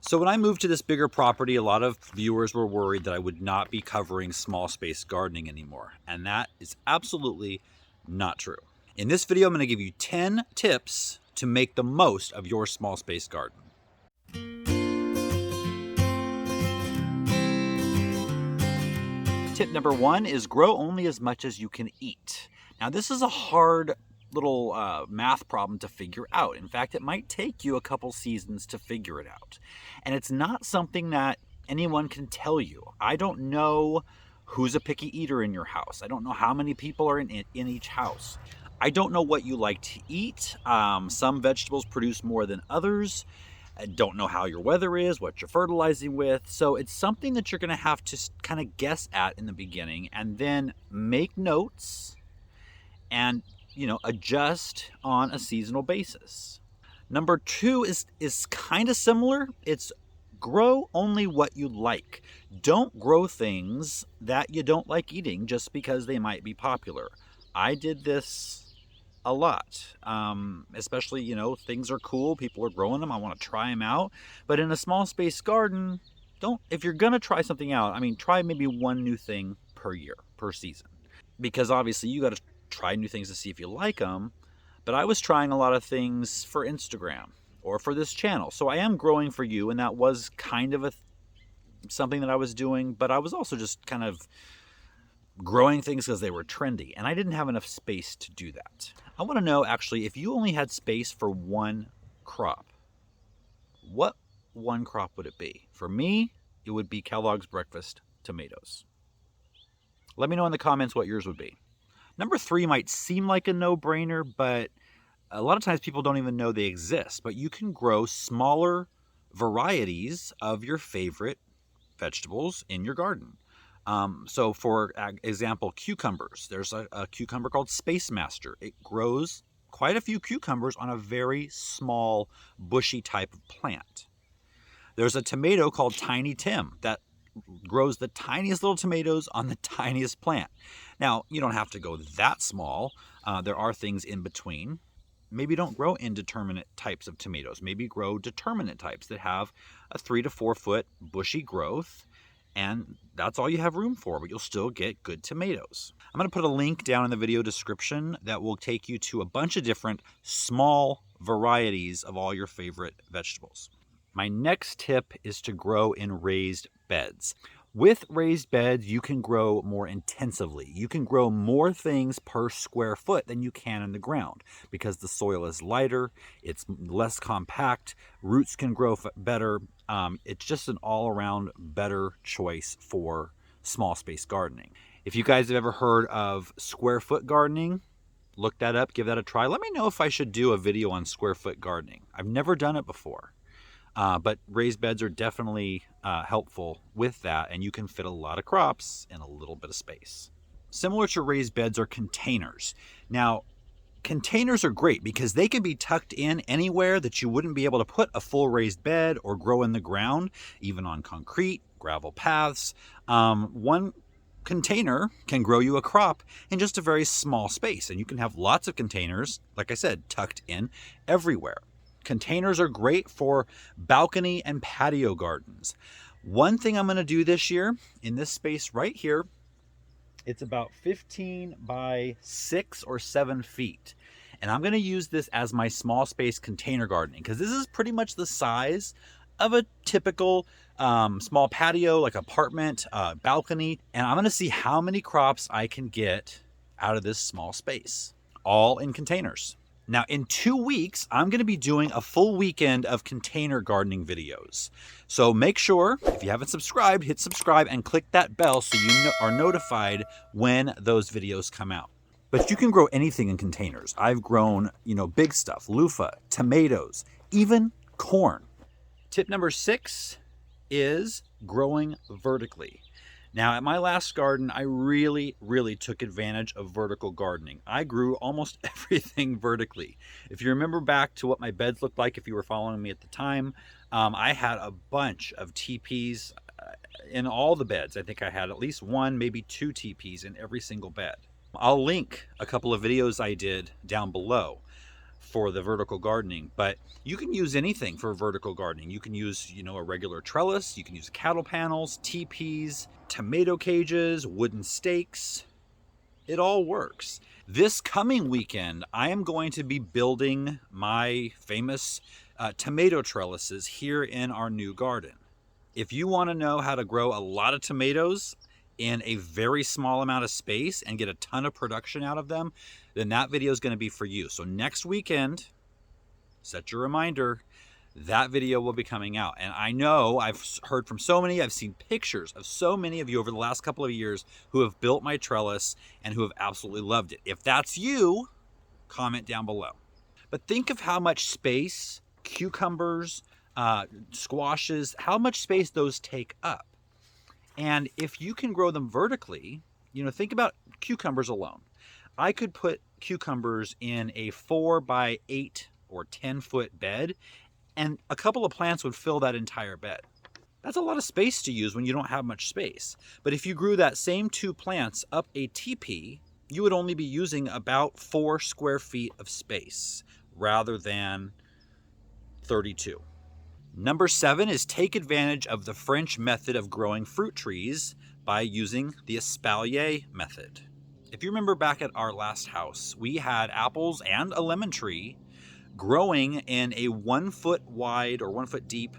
So when I moved to this bigger property, a lot of viewers were worried that I would not be covering small space gardening anymore. And that is absolutely not true. In this video, I'm going to give you 10 tips to make the most of your small space garden. Tip number 1 is grow only as much as you can eat. Now this is a hard little math problem to figure out. In fact, it might take you a couple seasons to figure it out. And it's not something that anyone can tell you. I don't know who's a picky eater in your house. I don't know how many people are in each house. I don't know what you like to eat. Some vegetables produce more than others. I don't know how your weather is, what you're fertilizing with. So it's something that you're going to have to kind of guess at in the beginning and then make notes and adjust on a seasonal basis. Number 2 is kind of similar. It's grow only what you like. Don't grow things that you don't like eating just because they might be popular. I did this a lot, especially, things are cool. People are growing them. I want to try them out. But in a small space garden, if you're going to try something out, try maybe one new thing per year, per season. Because obviously you got to try new things to see if you like them. But I was trying a lot of things for Instagram or for this channel. So I am growing for you, and that was kind of something that I was doing, but I was also just kind of growing things because they were trendy, and I didn't have enough space to do that. I want to know, actually, if you only had space for one crop, what one crop would it be? For me, it would be Kellogg's breakfast tomatoes. Let me know in the comments what yours would be. Number 3 might seem like a no-brainer, but a lot of times people don't even know they exist. But you can grow smaller varieties of your favorite vegetables in your garden. So for example, cucumbers. There's a cucumber called Space Master. It grows quite a few cucumbers on a very small, bushy type of plant. There's a tomato called Tiny Tim that grows the tiniest little tomatoes on the tiniest plant. Now, you don't have to go that small. There are things in between. Maybe don't grow indeterminate types of tomatoes. Maybe grow determinate types that have a 3 to 4 foot bushy growth, and that's all you have room for, but you'll still get good tomatoes. I'm going to put a link down in the video description that will take you to a bunch of different small varieties of all your favorite vegetables. My next tip is to grow in raised beds. With raised beds, you can grow more intensively. You can grow more things per square foot than you can in the ground because the soil is lighter, it's less compact, roots can grow better. It's just an all-around better choice for small space gardening. If you guys have ever heard of square foot gardening, look that up, give that a try. Let me know if I should do a video on square foot gardening. I've never done it before. But raised beds are definitely helpful with that, and you can fit a lot of crops in a little bit of space. Similar to raised beds are containers. Now, containers are great because they can be tucked in anywhere that you wouldn't be able to put a full raised bed or grow in the ground, even on concrete, gravel paths. One container can grow you a crop in just a very small space, and you can have lots of containers, like I said, tucked in everywhere. Containers are great for balcony and patio gardens. One thing I'm going to do this year in this space right here, it's about 15 by 6 or 7 feet. And I'm going to use this as my small space container gardening because this is pretty much the size of a typical small patio, like apartment, balcony. And I'm going to see how many crops I can get out of this small space, all in containers. Now, in 2 weeks, I'm going to be doing a full weekend of container gardening videos. So make sure, if you haven't subscribed, hit subscribe and click that bell so you are notified when those videos come out. But you can grow anything in containers. I've grown, big stuff, loofah, tomatoes, even corn. Tip number 6 is growing vertically. Now, at my last garden, I really took advantage of vertical gardening. I grew almost everything vertically. If you remember back to what my beds looked like, if you were following me at the time, I had a bunch of teepees in all the beds. I think I had at least 1, maybe 2 teepees in every single bed. I'll link a couple of videos I did down below. for the vertical gardening, but you can use anything for vertical gardening. You can use, a regular trellis, you can use cattle panels, teepees, tomato cages, wooden stakes. It all works. This coming weekend, I am going to be building my famous tomato trellises here in our new garden. If you want to know how to grow a lot of tomatoes in a very small amount of space and get a ton of production out of them, then that video is going to be for you. So next weekend, set your reminder, that video will be coming out. And I know I've heard from so many, I've seen pictures of so many of you over the last couple of years who have built my trellis and who have absolutely loved it. If that's you, comment down below. But think of how much space cucumbers, squashes, how much space those take up. And if you can grow them vertically, think about cucumbers alone. I could put cucumbers in a 4 by 8 or 10 foot bed, and a couple of plants would fill that entire bed. That's a lot of space to use when you don't have much space. But if you grew that same 2 plants up a teepee, you would only be using about 4 square feet of space rather than 32. Number 7 is take advantage of the French method of growing fruit trees by using the Espalier method. If you remember back at our last house, we had apples and a lemon tree growing in a 1 foot wide or 1 foot deep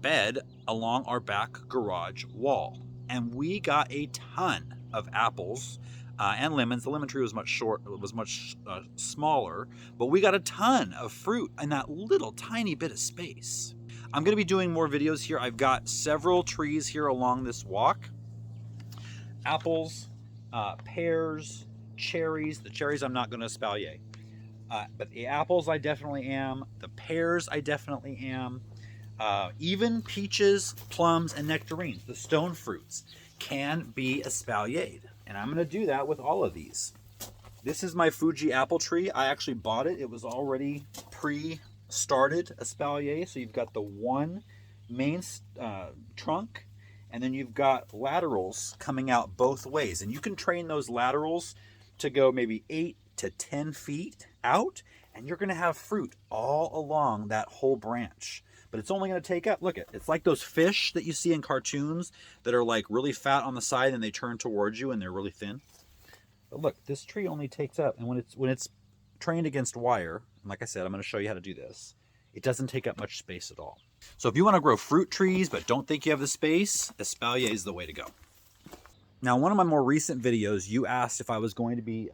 bed along our back garage wall. And we got a ton of apples and lemons. The lemon tree was much smaller, but we got a ton of fruit in that little tiny bit of space. I'm going to be doing more videos here. I've got several trees here along this walk. Apples, pears, cherries. The cherries I'm not going to espalier. But the apples I definitely am. The pears I definitely am. Even peaches, plums, and nectarines, the stone fruits, can be espaliered. And I'm going to do that with all of these. This is my Fuji apple tree. I actually bought it. It was already pre-started espalier. So you've got the one main trunk, and then you've got laterals coming out both ways. And you can train those laterals to go maybe 8 to 10 feet out, and you're going to have fruit all along that whole branch. But it's only going to take up, look at, it's like those fish that you see in cartoons that are like really fat on the side and they turn towards you and they're really thin. But look, this tree only takes up, and when it's trained against wire, and like I said, I'm going to show you how to do this, it doesn't take up much space at all. So if you want to grow fruit trees but don't think you have the space, Espalier is the way to go. Now, one of my more recent videos, you asked if I was going to be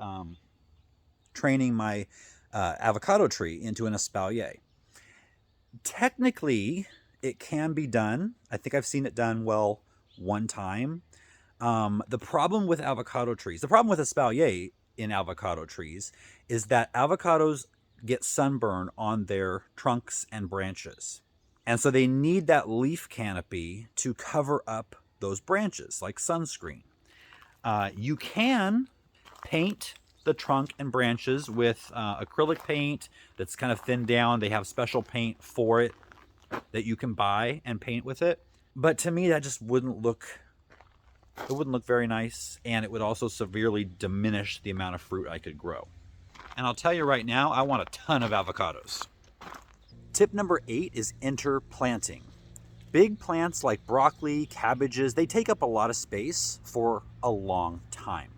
training my avocado tree into an espalier. Technically, it can be done. I think I've seen it done well one time. The problem with avocado trees, the problem with espalier in avocado trees, is that avocados get sunburn on their trunks and branches. And so they need that leaf canopy to cover up those branches, like sunscreen. You can paint the trunk and branches with acrylic paint that's kind of thinned down. They have special paint for it that you can buy and paint with it. But to me, that just wouldn't look very nice, and it would also severely diminish the amount of fruit I could grow. And I'll tell you right now, I want a ton of avocados. Tip number 8 is interplanting. Big plants like broccoli, cabbages, they take up a lot of space for a long time.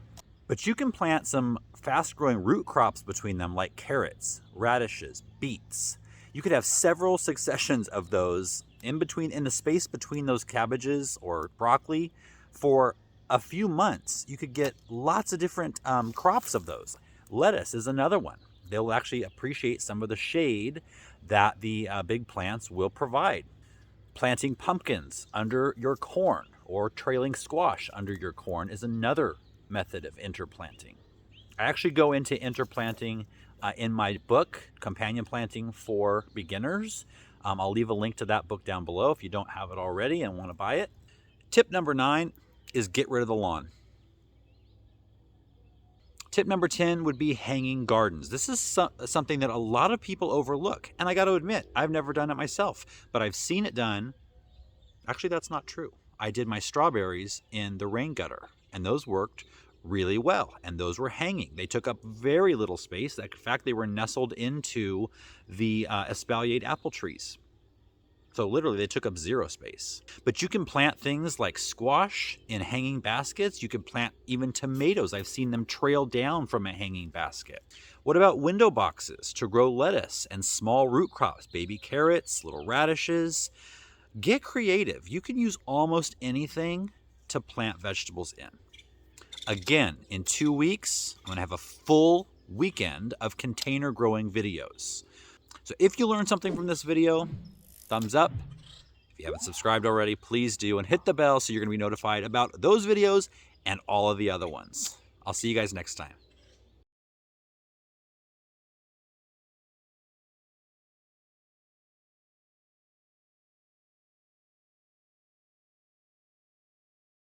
But you can plant some fast-growing root crops between them, like carrots, radishes, beets. You could have several successions of those in the space between those cabbages or broccoli for a few months. You could get lots of different crops of those. Lettuce is another one. They'll actually appreciate some of the shade that the big plants will provide. Planting pumpkins under your corn or trailing squash under your corn is another method of interplanting. I actually go into interplanting in my book, Companion Planting for Beginners. I'll leave a link to that book down below if you don't have it already and want to buy it. Tip number 9 is get rid of the lawn. Tip number 10 would be hanging gardens. This is something that a lot of people overlook. And I got to admit, I've never done it myself, but I've seen it done. Actually, that's not true. I did my strawberries in the rain gutter, and those worked really well, and those were hanging. They took up very little space. In fact, they were nestled into the espaliered apple trees. So literally they took up zero space. But you can plant things like squash in hanging baskets. You can plant even tomatoes. I've seen them trail down from a hanging basket. What about window boxes to grow lettuce and small root crops, baby carrots, little radishes? Get creative. You can use almost anything to plant vegetables in. Again, in 2 weeks, I'm going to have a full weekend of container growing videos. So if you learned something from this video, thumbs up. If you haven't subscribed already, please do, and hit the bell so you're going to be notified about those videos and all of the other ones. I'll see you guys next time.